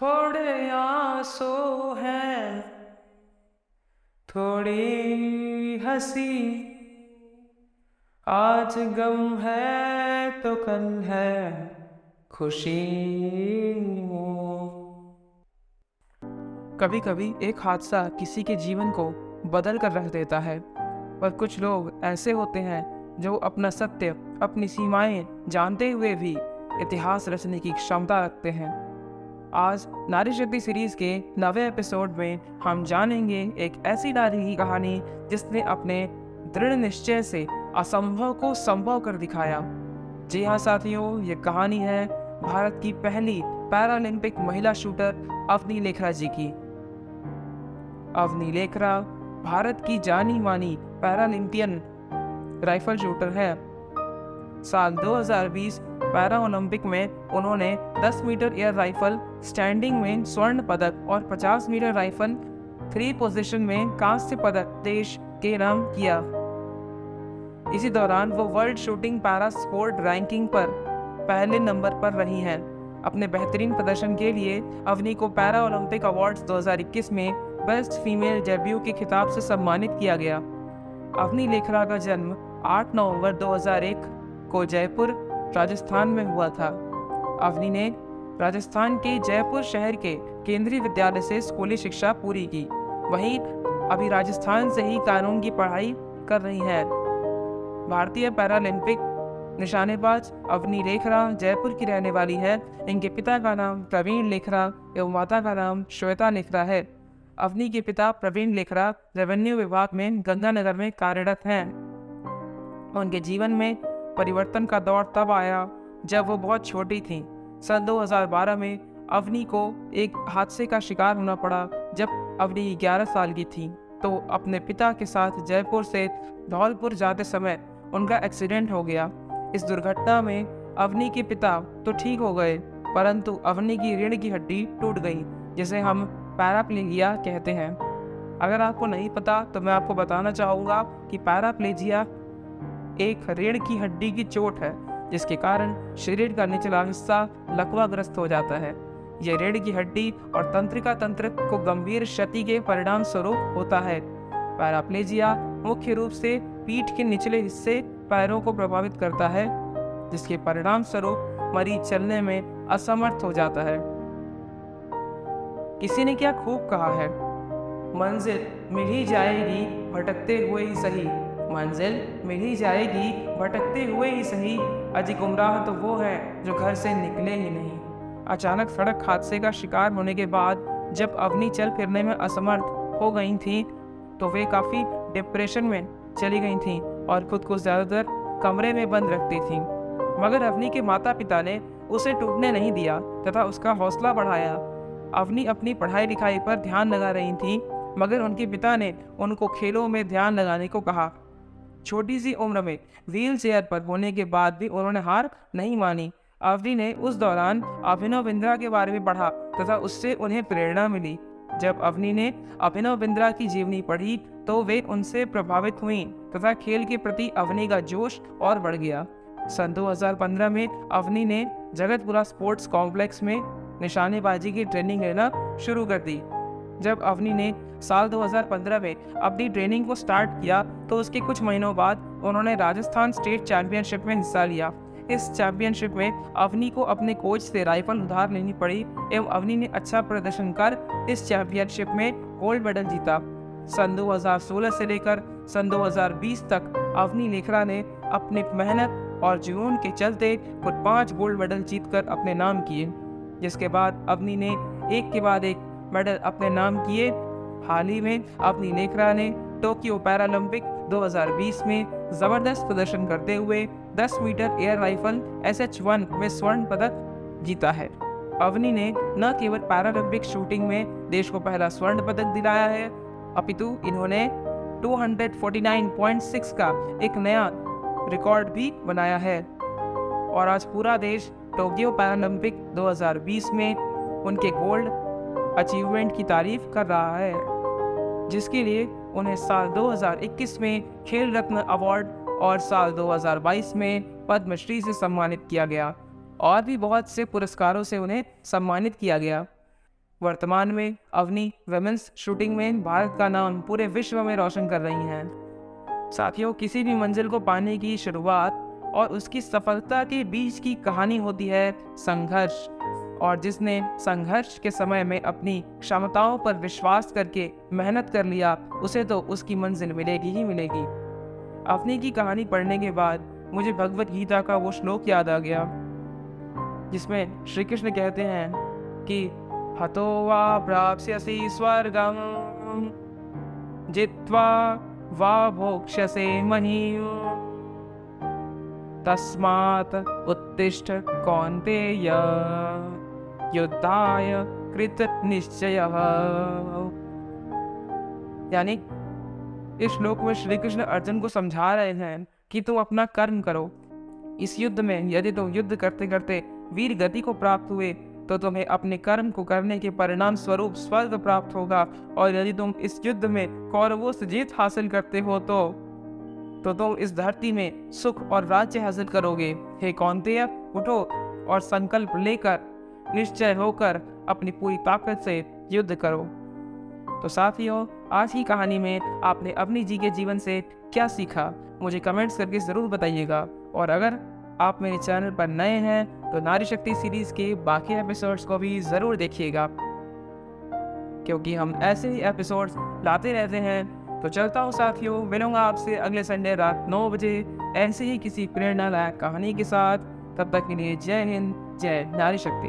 थोड़े आंसू हैं, थोड़ी हंसी। आज गम है तो कल है खुशी। कभी कभी एक हादसा किसी के जीवन को बदल कर रख देता है, पर कुछ लोग ऐसे होते हैं जो अपना सत्य, अपनी सीमाएं जानते हुए भी इतिहास रचने की क्षमता रखते हैं। आज नारी शक्ति सीरीज के 9वें एपिसोड में हम जानेंगे एक ऐसी नारी की कहानी जिसने अपने दृढ़ निश्चय से असंभव को संभव कर दिखाया। जी हाँ साथियों, ये कहानी है भारत की पहली पैरालंपिक महिला शूटर अवनी लेखरा जी की। अवनी लेखरा भारत की जानी मानी पैरालंपियन राइफल शूटर है। साल 2020 पैरा ओलंपिक में उन्होंने 10 मीटर एयर राइफल स्टैंडिंग में स्वर्ण पदक और 50 मीटर राइफल 3 पोजीशन में कांस्य पदक देश के नाम किया। इसी दौरान वो world shooting para sport ranking पर पहले नंबर पर रही हैं। अपने बेहतरीन प्रदर्शन के लिए अवनी को पैरा ओलंपिक अवार्ड्स 2021 में बेस्ट फीमेल डेब्यू के खिताब से सम्मानित किया गया। अवनी लेखरा का जन्म 8 नवंबर 2001 को जयपुर राजस्थान में हुआ था। अवनी ने राजस्थान के जयपुर शहर के केंद्रीय विद्यालय से स्कूली शिक्षा पूरी की। वहीं अभी राजस्थान से ही कानून की पढ़ाई कर रही हैं। भारतीय पैरालंपिक निशानेबाज अवनी लेखरा जयपुर की रहने वाली है। इनके पिता का नाम प्रवीण लेखरा एवं माता का नाम श्वेता लेखरा है। अवनी के पिता प्रवीण लेखरा रेवेन्यू विभाग में गंगानगर में कार्यरत हैं। उनके जीवन में परिवर्तन का दौर तब आया जब वो बहुत छोटी थीं। सन 2012 में अवनी को एक हादसे का शिकार होना पड़ा। जब अवनी 11 साल की थी तो अपने पिता के साथ जयपुर से धौलपुर जाते समय उनका एक्सीडेंट हो गया। इस दुर्घटना में अवनी के पिता तो ठीक हो गए, परंतु अवनी की रीढ़ की हड्डी टूट गई, जिसे हम पैराप्लेजिया कहते हैं। अगर आपको नहीं पता तो मैं आपको बताना चाहूँगा कि पैराप्लेजिया एक रीढ़ की हड्डी की चोट है, जिसके कारण शरीर का निचला हिस्सा लकवाग्रस्त हो जाता है। यह रीढ़ की हड्डी और तंत्रिका तंत्र को गंभीर क्षति के परिणाम स्वरूप होता है। पैराप्लेजिया मुख्य रूप से पीठ के निचले हिस्से पैरों को प्रभावित करता है, जिसके परिणाम स्वरूप मरीज चलने में असमर्थ हो जाता है। किसी ने क्या खूब कहा है, मंजिल मिल ही जाएगी भटकते हुए ही सही। मंजिल मिल ही जाएगी भटकते हुए ही सही। अजी गुमराह तो वो है जो घर से निकले ही नहीं। अचानक सड़क हादसे का शिकार होने के बाद जब अवनी चल फिरने में असमर्थ हो गई थी तो वे काफ़ी डिप्रेशन में चली गई थीं और खुद को ज़्यादातर कमरे में बंद रखती थीं। मगर अवनी के माता पिता ने उसे टूटने नहीं दिया तथा उसका हौसला बढ़ाया। अवनी अपनी पढ़ाई लिखाई पर ध्यान लगा रही थी, मगर उनके पिता ने उनको खेलों में ध्यान लगाने को कहा। छोटी सी उम्र में व्हील चेयर पर होने के बाद भी उन्होंने हार नहीं मानी। अवनी ने उस दौरान अभिनव बिंद्रा के बारे में पढ़ा तथा उससे उन्हें प्रेरणा मिली। जब अवनी ने अभिनव बिंद्रा की जीवनी पढ़ी तो वे उनसे प्रभावित हुईं तथा खेल के प्रति अवनी का जोश और बढ़ गया। सन 2015 में अवनी ने जगतपुरा स्पोर्ट्स कॉम्प्लेक्स में निशानेबाजी की ट्रेनिंग लेना शुरू कर दी। जब अवनी ने साल 2015 में अपनी ट्रेनिंग को स्टार्ट किया तो उसके कुछ महीनों बाद उन्होंने राजस्थान स्टेट चैंपियनशिप में हिस्सा लिया। इस चैंपियनशिप में अवनी को अपने कोच से राइफल उधार लेनी पड़ी एवं अवनी ने अच्छा प्रदर्शन कर इस चैंपियनशिप में गोल्ड मेडल जीता। सन 2016 से लेकर सन 2020 तक अवनी लेखरा ने अपनी मेहनत और जुनून के चलते कुल 5 गोल्ड मेडल जीतकर अपने नाम किए, जिसके बाद अवनी ने एक के बाद एक मेडल अपने नाम किए। हाल ही में अवनी लेखरा ने टोक्यो पैरालंपिक 2020 में जबरदस्त प्रदर्शन करते हुए 10 मीटर एयर राइफल SH1 में स्वर्ण पदक जीता है। अवनी ने न केवल पैरालंपिक शूटिंग में देश को पहला स्वर्ण पदक दिलाया है, अपितु इन्होंने 249.6 का एक नया रिकॉर्ड भी बनाया है। और आज पूरा देश टोक्यो पैरालंपिक 2020 में उनके गोल्ड अचीवमेंट की तारीफ कर रहा है, जिसके लिए उन्हें साल 2021 में खेल रत्न अवार्ड और साल 2022 में पद्मश्री से सम्मानित किया गया और भी बहुत से पुरस्कारों से उन्हें सम्मानित किया गया। वर्तमान में अवनी वुमेन्स शूटिंग में भारत का नाम पूरे विश्व में रोशन कर रही हैं। साथियों, किसी भी मंजिल को पाने की शुरुआत और उसकी सफलता के बीच की कहानी होती है संघर्ष, और जिसने संघर्ष के समय में अपनी क्षमताओं पर विश्वास करके मेहनत कर लिया, उसे तो उसकी मंजिल मिलेगी ही मिलेगी। अवनी की कहानी पढ़ने के बाद मुझे भगवत गीता का वो श्लोक याद आ गया, जिसमें श्री कृष्ण कहते हैं कि हतो वा प्राप्स्यसि स्वर्गम जित्वा वा भोक्ष्यसे महीम् तस्मात् उत्तिष्ठ कौन्तेय युद्धाय कृत निश्चयः। यानी इस श्लोक में श्री कृष्ण अर्जुन को समझा रहे हैं कि तुम अपना कर्म करो। इस युद्ध में यदि तुम युद्ध करते करते वीर गति को प्राप्त हुए तो तुम्हें अपने कर्म को करने के परिणाम स्वरूप स्वर्ग प्राप्त होगा, और यदि तुम इस युद्ध में कौरवों से जीत हासिल करते हो तो तुम इस धरती में सुख और राज्य हासिल करोगे। हे कौन्तेय, उठो और संकल्प लेकर निश्चय होकर अपनी पूरी ताकत से युद्ध करो। तो साथियों, आज की कहानी में आपने अवनी जी के जीवन से क्या सीखा, मुझे कमेंट्स करके ज़रूर बताइएगा। और अगर आप मेरे चैनल पर नए हैं तो नारी शक्ति सीरीज़ के बाकी एपिसोड्स को भी ज़रूर देखिएगा, क्योंकि हम ऐसे ही एपिसोड्स लाते रहते हैं। तो चलता हूँ साथियों, मिलूंगा आपसे अगले संडे रात 9 बजे ऐसे ही किसी प्रेरणादायक कहानी के साथ। तब तक के लिए जय हिंद, जय नारी शक्ति।